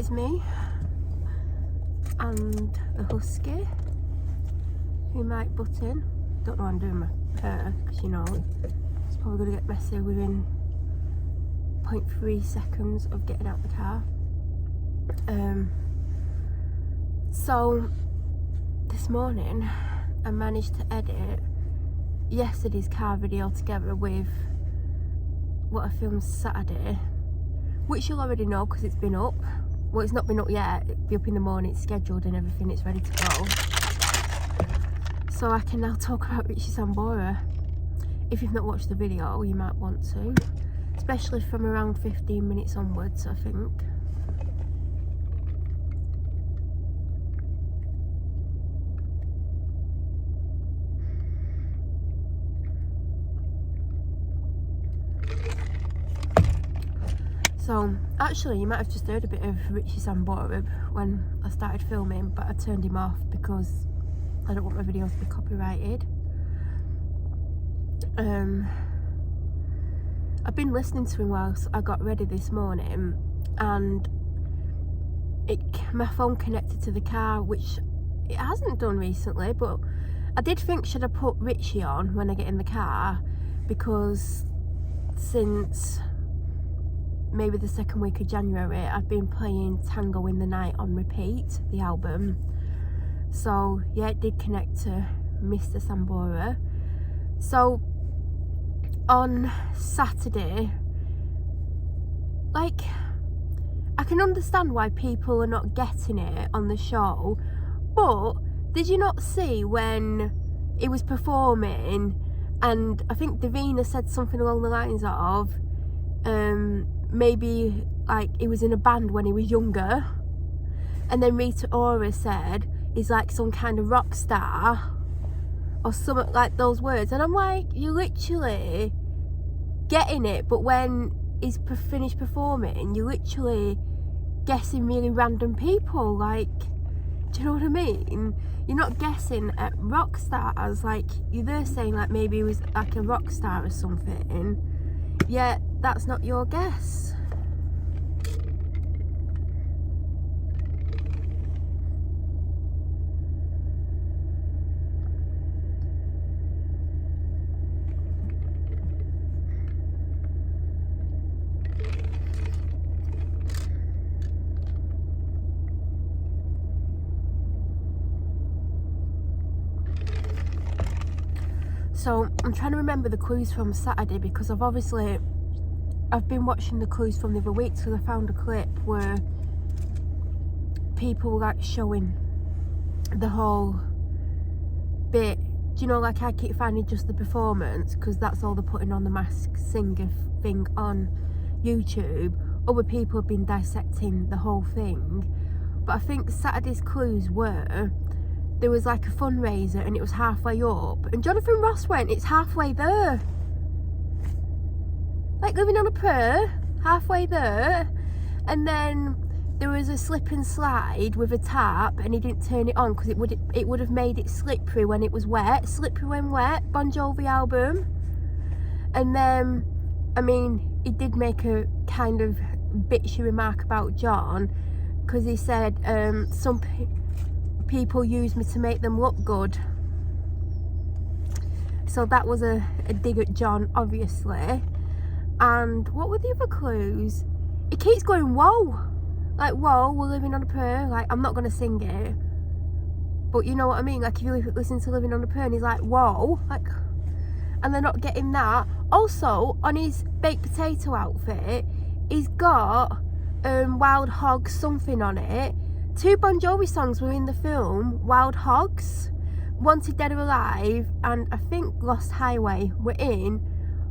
is me and the husky who might butt in. Don't know what I'm doing with her because you know it's probably going to get messy within 0.3 seconds of getting out the car. So this morning I managed to edit yesterday's car video together with what I filmed Saturday, which you'll already know because it's been up. Well, it's not been up yet, it'll be up in the morning, it's scheduled and everything, it's ready to go. So I can now talk about Richie Sambora. If you've not watched the video, you might want to, especially from around 15 minutes onwards, I think. So, actually, you might have just heard a bit of Richie Sambora when I started filming, but I turned him off because I don't want my videos to be copyrighted. I've been listening to him whilst I got ready this morning, and my phone connected to the car, which it hasn't done recently, but I did think, should I put Richie on when I get in the car, because since maybe the second week of January I've been playing Tango in the Night on repeat, the album. So yeah, it did connect to Mr. Sambora. So on Saturday, like, I can understand why people are not getting it on the show, but did you not see when he was performing, and I think Davina said something along the lines of maybe like he was in a band when he was younger, and then Rita Ora said he's like some kind of rock star or something like those words, and I'm like, you're literally getting it, but when he's finished performing you're literally guessing really random people. Like, do you know what I mean? You're not guessing at rock stars. Like, you're there saying like maybe he was like a rock star or something, yet that's not your guess. So I'm trying to remember the clues from Saturday, because I've been watching the clues from the other week, because I found a clip where people were like showing the whole bit. Do you know, like, I keep finding just the performance because that's all they're putting on the Masked Singer thing on YouTube. Other people have been dissecting the whole thing, but I think Saturday's clues were there was like a fundraiser and it was halfway up, and Jonathan Ross went, it's halfway there. Like Living on a Prayer, halfway there. And then there was a slip and slide with a tap, and he didn't turn it on because it would have made it slippery when it was wet. Slippery When Wet, Bon Jovi album. And then, I mean, he did make a kind of bitchy remark about John, because he said some people use me to make them look good. So that was a dig at John, obviously. And what were the other clues? It keeps going, whoa, like, whoa, we're living on a prayer. Like, I'm not gonna sing it, but you know what I mean. Like, if you listen to Living on a Prayer and he's like, whoa, like, and they're not getting that. Also, on his baked potato outfit, he's got Wild Hogs something on it. 2 Bon Jovi songs were in the film. Wild Hogs, Wanted Dead or Alive, and I think Lost Highway were in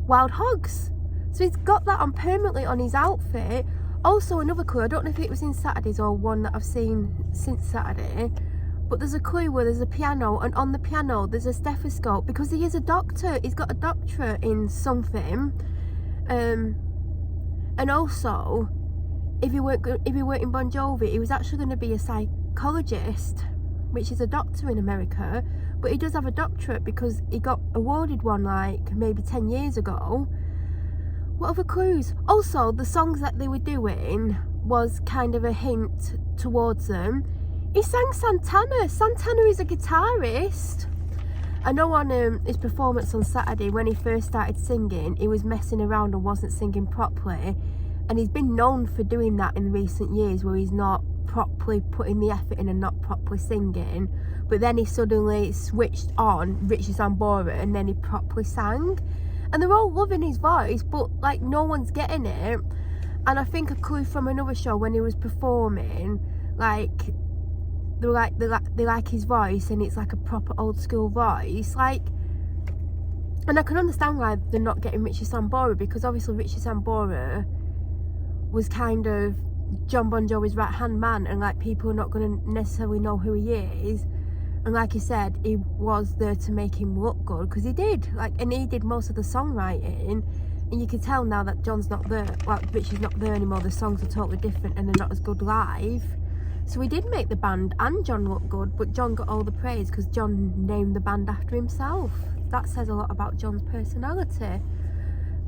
Wild Hogs. So he's got that on permanently on his outfit. Also, another clue, I don't know if it was in Saturday's or one that I've seen since Saturday, but there's a clue where there's a piano, and on the piano there's a stethoscope, because he is a doctor. He's got a doctorate in something. And also, if he weren't in Bon Jovi, he was actually going to be a psychologist, which is a doctor in America, but he does have a doctorate because he got awarded one like maybe 10 years ago. What other clues? Also, the songs that they were doing was kind of a hint towards them, he sang Santana. Santana is a guitarist. I know on his performance on Saturday, when he first started singing, he was messing around and wasn't singing properly, and he's been known for doing that in recent years, where he's not properly putting the effort in and not properly singing. But then he suddenly switched on Richie Sambora and then he properly sang, and they're all loving his voice, but like no one's getting it. And I think a clue from another show, when he was performing, like they like his voice, and it's like a proper old school voice, like. And I can understand why they're not getting Richie Sambora, because obviously Richie Sambora was kind of John Bon Jovi's right hand man, and like people are not going to necessarily know who he is. And like he said, he was there to make him look good, because he did, like, and he did most of the songwriting. And you can tell now that John's not there, like Richie's not there anymore, the songs are totally different and they're not as good live. So he did make the band and John look good, but John got all the praise because John named the band after himself. That says a lot about John's personality.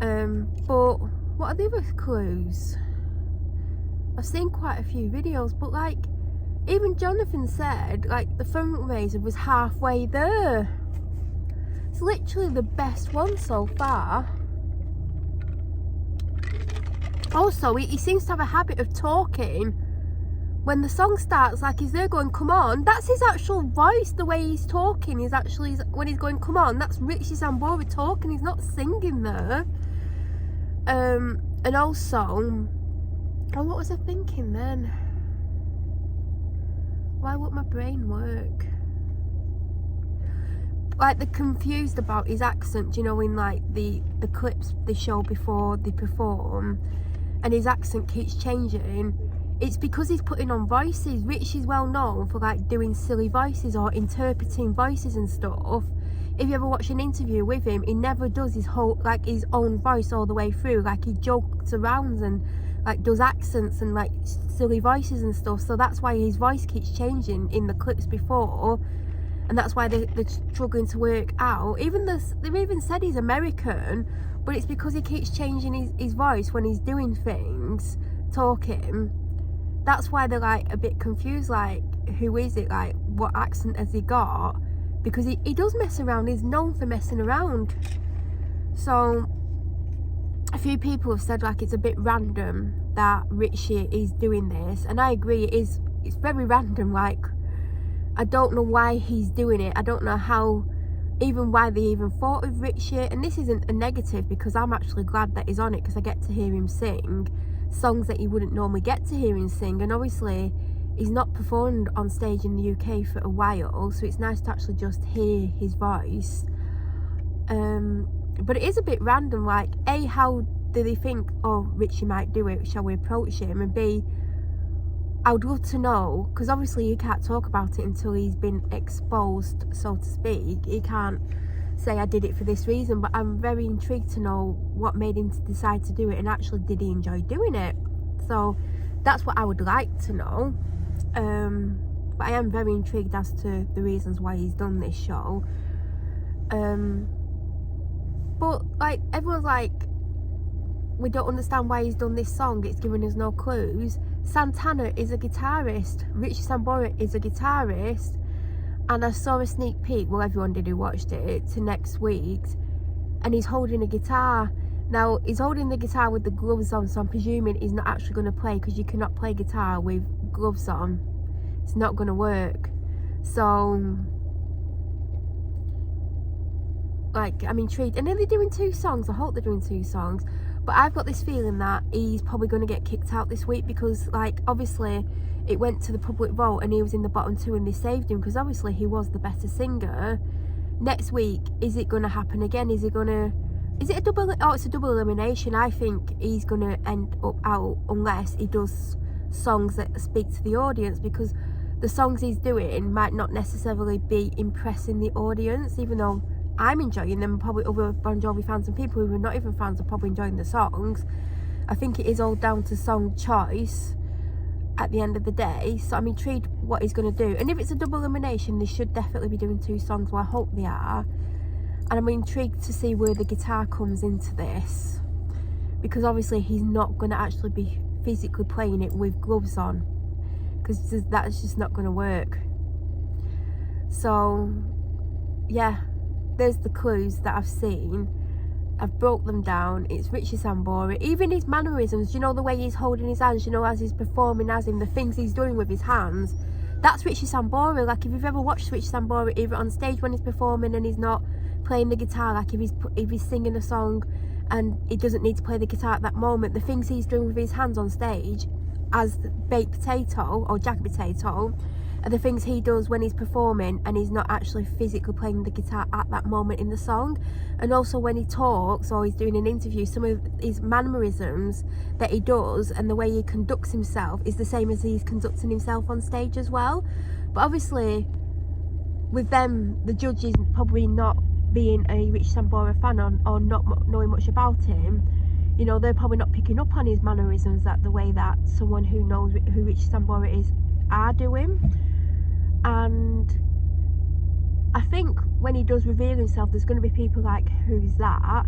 But what are the other clues? I've seen quite a few videos, but like, even Jonathan said, like, the fundraiser was halfway there. It's literally the best one so far. Also, he seems to have a habit of talking when the song starts, like he's there going, come on. That's his actual voice, the way he's talking is actually, when he's going, come on, that's Richie Sambora talking, he's not singing there. And also, oh, what was I thinking then? Why would my brain work? Like, they're confused about his accent, you know, in like the clips they show before they perform, and his accent keeps changing. It's because he's putting on voices. Richie's well known for like doing silly voices or interpreting voices and stuff. If you ever watch an interview with him, he never does his whole, like, his own voice all the way through. Like, he jokes around and like does accents and like silly voices and stuff. So that's why his voice keeps changing in the clips before, and that's why they're struggling to work out. Even this, they've even said he's American, but it's because he keeps changing his voice when he's doing things, talking. That's why they're like a bit confused, like, who is it, like what accent has he got, because he does mess around. He's known for messing around. So a few people have said like it's a bit random that Richie is doing this, and I agree, it's very random. Like, I don't know why he's doing it. I don't know how, even why they even thought of Richie. And this isn't a negative, because I'm actually glad that he's on it, because I get to hear him sing songs that you wouldn't normally get to hear him sing. And obviously he's not performed on stage in the UK for a while, so it's nice to actually just hear his voice. But it is a bit random. Like, A, how do they think, oh, Richie might do it, shall we approach him? And B, I would love to know, because obviously you can't talk about it until he's been exposed, so to speak. He can't say I did it for this reason, but I'm very intrigued to know what made him decide to do it, and actually did he enjoy doing it. So that's what I would like to know. But I am very intrigued as to the reasons why he's done this show. But like, everyone's like, we don't understand why he's done this song, it's giving us no clues. Santana is a guitarist, Richie Sambora is a guitarist, and I saw a sneak peek, well, everyone did who watched it, to next week's, and he's holding a guitar. Now, he's holding the guitar with the gloves on, so I'm presuming he's not actually going to play, because you cannot play guitar with gloves on. It's not going to work. So, like, I'm intrigued. And are they doing 2 songs? I hope they're doing 2 songs. But I've got this feeling that he's probably going to get kicked out this week, because, like, obviously it went to the public vote and he was in the bottom 2 and they saved him, because obviously he was the better singer. Next week, is it going to happen again? Is it a double? Oh, it's a double elimination. I think he's going to end up out unless he does songs that speak to the audience, because the songs he's doing might not necessarily be impressing the audience, even though I'm enjoying them. Probably other Bon Jovi fans and people who are not even fans are probably enjoying the songs. I think it is all down to song choice at the end of the day. So I'm intrigued what he's going to do. And if it's a double elimination, they should definitely be doing 2 songs. Well, I hope they are. And I'm intrigued to see where the guitar comes into this, because obviously he's not going to actually be physically playing it with gloves on, because that's just not going to work. So yeah, there's the clues that I've seen. I've broke them down. It's Richie Sambora. Even his mannerisms, you know, the way he's holding his hands, you know, as he's performing as him, the things he's doing with his hands, that's Richie Sambora. Like, if you've ever watched Richie Sambora, either on stage when he's performing and he's not playing the guitar, like if he's singing a song and he doesn't need to play the guitar at that moment, the things he's doing with his hands on stage as baked potato or jacket potato are the things he does when he's performing and he's not actually physically playing the guitar at that moment in the song. And also when he talks or he's doing an interview, some of his mannerisms that he does and the way he conducts himself is the same as he's conducting himself on stage as well. But obviously with them, the judges probably not being a Richie Sambora fan or not knowing much about him, you know, they're probably not picking up on his mannerisms that the way that someone who knows who Richie Sambora is are doing. And I think when he does reveal himself, there's going to be people like, who's that?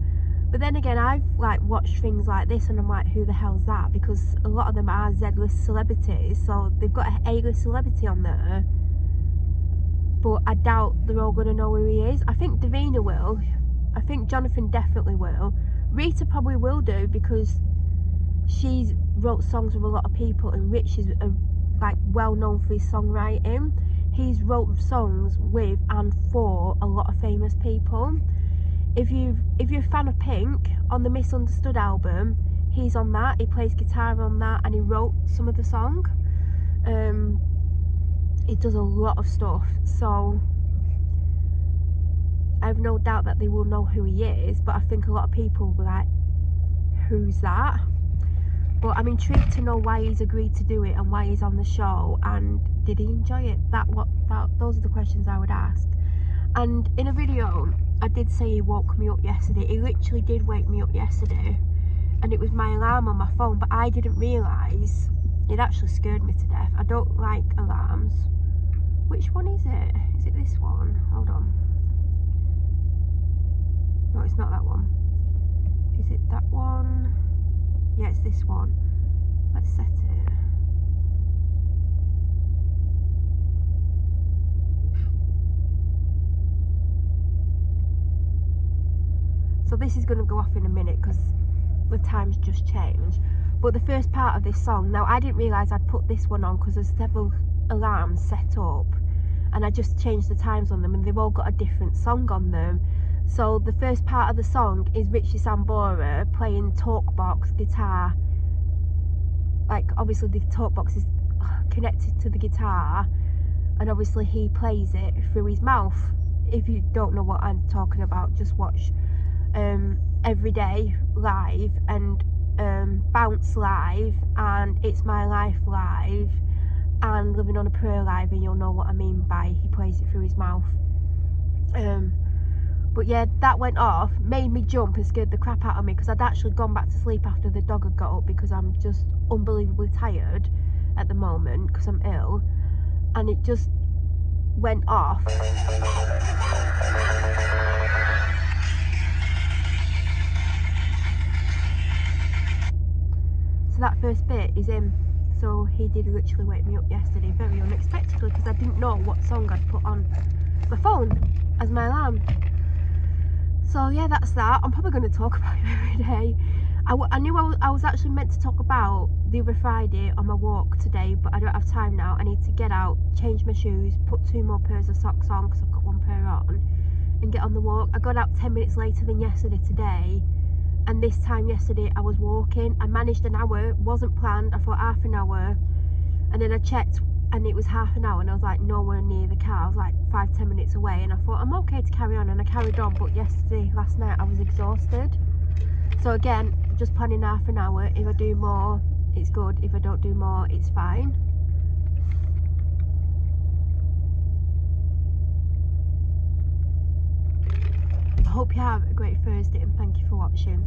But then again, I've like watched things like this and I'm like, who the hell's that? Because a lot of them are Z-list celebrities, so they've got an A-list celebrity on there, but I doubt they're all going to know who he is. I think Davina will. I think Jonathan definitely will. Rita probably will do, because she's wrote songs with a lot of people, and Rich is like well known for his songwriting. He's wrote songs with and for a lot of famous people. If you're a fan of Pink, on the Misunderstood album, he's on that. He plays guitar on that, and he wrote some of the song. He does a lot of stuff, so I have no doubt that they will know who he is. But I think a lot of people will be like, who's that? But I'm intrigued to know why he's agreed to do it and why he's on the show, and did he enjoy it? Those are the questions I would ask. And in a video I did say he woke me up yesterday. He literally did wake me up yesterday, and it was my alarm on my phone, but I didn't realise it actually scared me to death. I don't like alarms. Which one is it? Is it this one? Hold on. No, it's not that one. Is it that one? Yeah, it's this one. Let's set it. So this is going to go off in a minute because the time's just changed. But the first part of this song, now I didn't realise I'd put this one on because there's several alarms set up, and I just changed the times on them, and they've all got a different song on them. So the first part of the song is Richie Sambora playing talkbox guitar. Like, obviously the talkbox is connected to the guitar, and obviously he plays it through his mouth. If you don't know what I'm talking about, just watch Everyday Live and Bounce Live and It's My Life Live and Living on a Prayer Live, and you'll know what I mean by he plays it through his mouth. But yeah, that went off, made me jump and scared the crap out of me, because I'd actually gone back to sleep after the dog had got up, because I'm just unbelievably tired at the moment because I'm ill, and it just went off. So that first bit is him. So he did literally wake me up yesterday very unexpectedly, because I didn't know what song I'd put on my phone as my alarm. So yeah, that's that. I'm probably going to talk about it every day. I knew I was actually meant to talk about the other Friday on my walk today, but I don't have time now. I need to get out, change my shoes, put 2 more pairs of socks on because I've got 1 pair on, and get on the walk. I got out 10 minutes later than yesterday today, and this time yesterday I was walking. I managed an hour, wasn't planned. I thought half an hour, and then I checked and it was half an hour, and I was like nowhere near the car. I was like 5-10 minutes away, and I thought I'm okay to carry on, and I carried on. But last night I was exhausted. So again, just planning half an hour. If I do more, it's good. If I don't do more, it's fine. I hope you have a great Thursday, and thank you for watching.